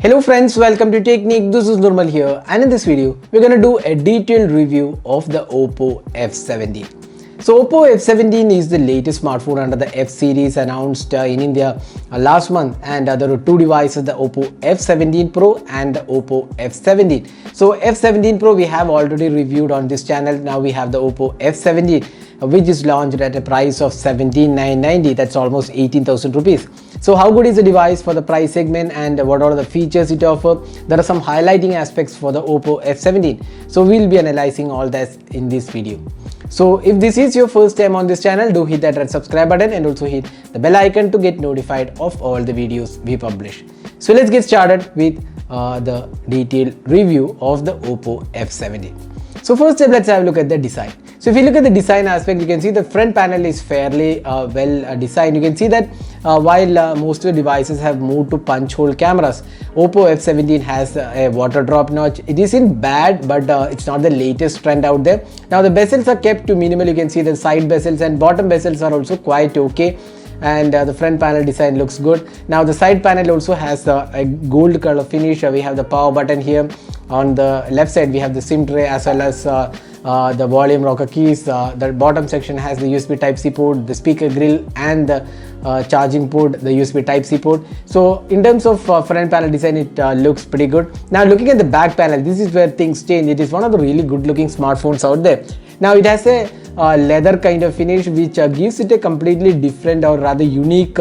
Hello friends, welcome to Technique. This is Nirmal here, and in this video we're going to do a detailed review of the Oppo F17. So Oppo F17 is the latest smartphone under the F series announced in India last month, and there are two devices, the Oppo F17 Pro and the Oppo F17. So F17 Pro we have already reviewed on this channel. Now we have the Oppo F17 which is launched at a price of 17,990. That's almost 18,000 rupees. So how good is the device for the price segment and what are the features it offers? There are some highlighting aspects for the Oppo F17. So we'll be analyzing all that in this video. So if this is your first time on this channel, do hit that red subscribe button and also hit the bell icon to get notified of all the videos we publish. So let's get started with the detailed review of the Oppo F17. So first step, let's have a look at the design. So if you look at the design aspect, you can see the front panel is fairly well designed. You can see that while most of the devices have moved to punch hole cameras, Oppo F17 has a water drop notch. It isn't bad, but it's not the latest trend out there. Now the bezels are kept to minimal. You can see the side bezels and bottom bezels are also quite okay. And the front panel design looks good. Now the side panel also has a gold color finish. We have the power button here. On the left side we have the SIM tray as well as the volume rocker keys. The bottom section has the USB Type-C port, the speaker grill and the charging port, the USB Type-C port. So in terms of front panel design, it looks pretty good. Now looking at the back panel, this is where things change. It is one of the really good looking smartphones out there. Now it has a leather kind of finish which gives it a completely different or rather unique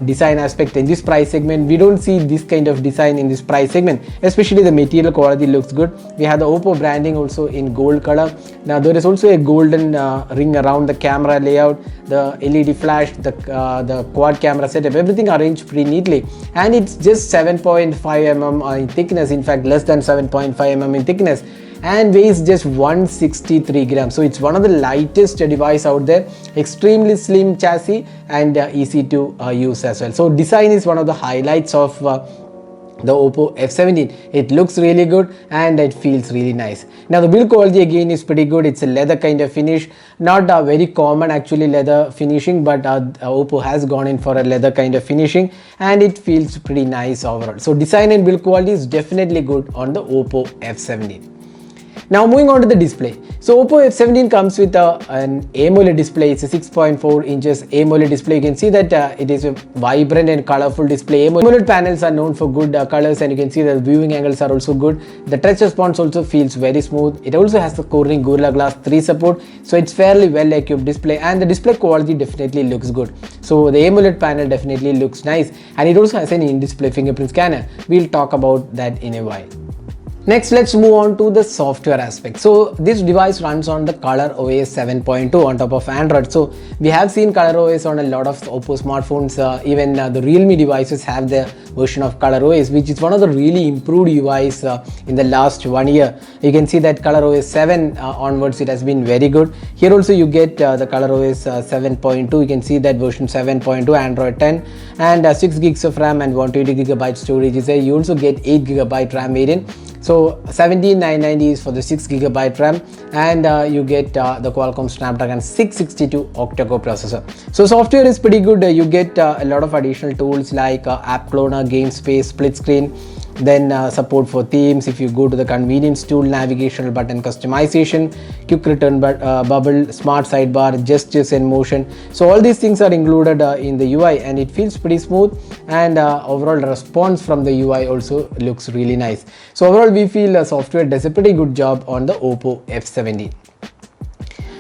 design aspect in this price segment. We don't see this kind of design in this price segment, especially the material quality looks good. We have the Oppo branding also in gold color. Now there is also a golden ring around the camera layout, the LED flash, the quad camera setup, everything arranged pretty neatly, and it's just 7.5 mm in thickness, in fact less than 7.5 mm in thickness, and weighs just 163 grams. So it's one of the lightest device out there, extremely slim chassis and easy to use as well. So design is one of the highlights of the Oppo F17. It looks really good and it feels really nice. Now the build quality again is pretty good. It's a leather kind of finish, not very common actually leather finishing, but Oppo has gone in for a leather kind of finishing and it feels pretty nice overall. So design and build quality is definitely good on the Oppo F17. Now moving on to the display. So Oppo F17 comes with an AMOLED display. It's a 6.4 inches AMOLED display. You can see that it is a vibrant and colorful display. AMOLED panels are known for good colors, and you can see the viewing angles are also good. The touch response also feels very smooth. It also has the Corning Gorilla Glass 3 support, so it's fairly well equipped display, and the display quality definitely looks good. So the AMOLED panel definitely looks nice, and it also has an in-display fingerprint scanner. We'll talk about that in a while. Next, let's move on to the software aspect. So this device runs on the ColorOS 7.2 on top of Android. So we have seen ColorOS on a lot of Oppo smartphones. Even the Realme devices have their version of ColorOS, which is one of the really improved UIs in the last 1 year. You can see that ColorOS 7 onwards it has been very good. Here also you get the ColorOS 7.2. You can see that version 7.2, Android 10, and 6 gigs of RAM and 120 gigabyte storage is there. You also get 8 gigabyte RAM variant. So 17,990 is for the 6 gigabyte RAM, and you get the Qualcomm Snapdragon 662 octa-core processor. So software is pretty good. You get a lot of additional tools like App Cloner, Game Space, Split Screen, then support for themes. If you go to the convenience tool, navigational button customization, quick return bubble, smart sidebar, gestures and motion. So all these things are included in the UI, and it feels pretty smooth, and overall response from the UI also looks really nice. So overall we feel software does a pretty good job on the Oppo F17.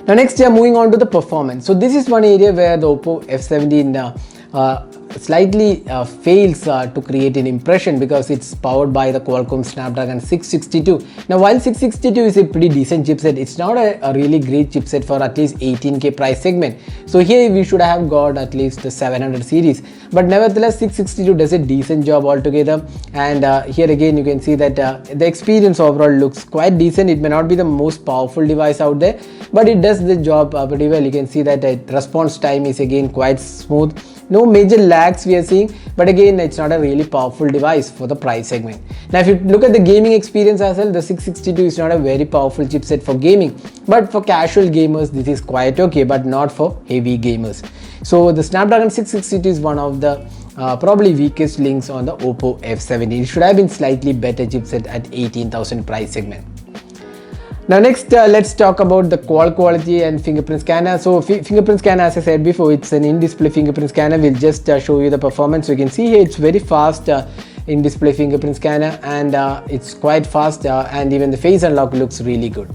Now next, moving on to the performance. So this is one area where the Oppo F17 slightly fails to create an impression, because it's powered by the Qualcomm Snapdragon 662. Now while 662 is a pretty decent chipset, it's not a really great chipset for at least 18K price segment. So here we should have got at least the 700 series, but nevertheless 662 does a decent job altogether. And here again you can see that the experience overall looks quite decent. It may not be the most powerful device out there, but it does the job pretty well. You can see that response time is again quite smooth. No major lags we are seeing, but again it's not a really powerful device for the price segment. Now if you look at the gaming experience as well, the 662 is not a very powerful chipset for gaming, but for casual gamers this is quite okay, but not for heavy gamers. So the Snapdragon 662 is one of the probably weakest links on the Oppo F70. It should have been slightly better chipset at 18,000 price segment. Now next let's talk about the quality and fingerprint scanner. So fingerprint scanner, as I said before, it's an in-display fingerprint scanner. We'll just show you the performance. So you can see here it's very fast in-display fingerprint scanner, and it's quite fast, and even the face unlock looks really good.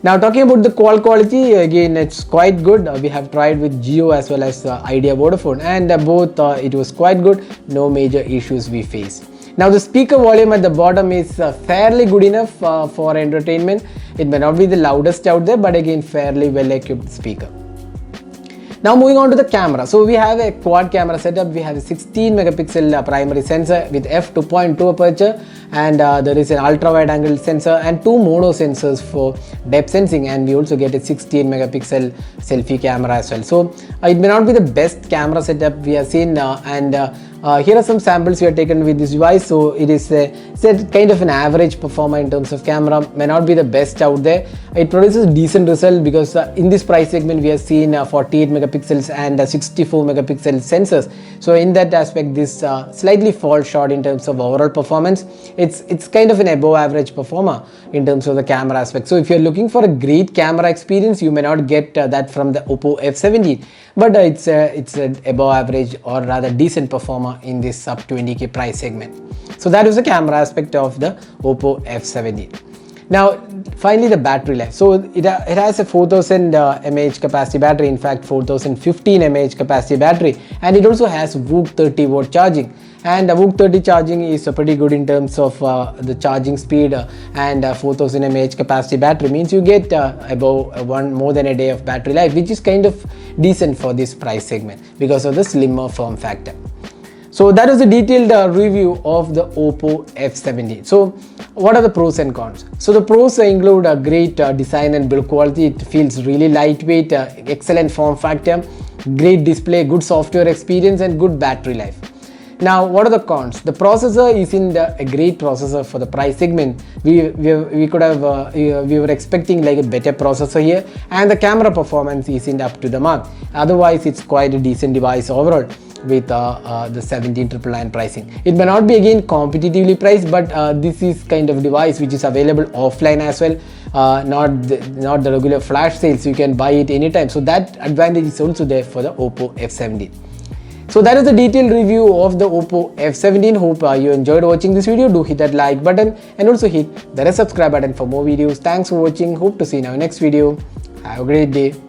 Now talking about the quality, again it's quite good. We have tried with Jio as well as Idea Vodafone, and both it was quite good. No major issues we face. Now the speaker volume at the bottom is fairly good enough for entertainment. It may not be the loudest out there, but again fairly well equipped speaker. Now moving on to the camera. So we have a quad camera setup. We have a 16 megapixel primary sensor with f2.2 aperture, and there is an ultra wide angle sensor and two mono sensors for depth sensing, and we also get a 16 megapixel selfie camera as well. So it may not be the best camera setup we have seen, here are some samples we have taken with this device. So it is kind of an average performer in terms of camera, may not be the best out there. It produces decent result because in this price segment we have seen 48 megapixels and 64 megapixel sensors. So in that aspect this slightly falls short in terms of overall performance. It's kind of an above average performer in terms of the camera aspect. So if you're looking for a great camera experience, you may not get that from the Oppo F70, but it's an above average or rather decent performer in this sub 20k price segment. So that is the camera aspect of the Oppo F70. Now finally the battery life. So it has a 4000 mAh capacity battery, in fact 4015 mAh capacity battery, and it also has VOOC 30 watt charging. And VOOC 30 charging is pretty good in terms of the charging speed, and 4000 mAh capacity battery means you get above more than a day of battery life, which is kind of decent for this price segment because of the slimmer form factor. So that is a detailed review of the Oppo F70. So what are the pros and cons? So the pros include a great design and build quality. It feels really lightweight, excellent form factor, great display, good software experience, and good battery life. Now what are the cons? The processor isn't a great processor for the price segment. We were expecting like a better processor here, and the camera performance isn't up to the mark. Otherwise it's quite a decent device overall with the 17999 pricing. It may not be again competitively priced, but this is kind of device which is available offline as well, not the regular flash sales. You can buy it anytime, so that advantage is also there for the Oppo F70. So that is the detailed review of the Oppo F70. Hope you enjoyed watching this video. Do hit that like button and also hit the subscribe button for more videos. Thanks for watching. Hope to see you in our next video. Have a great day.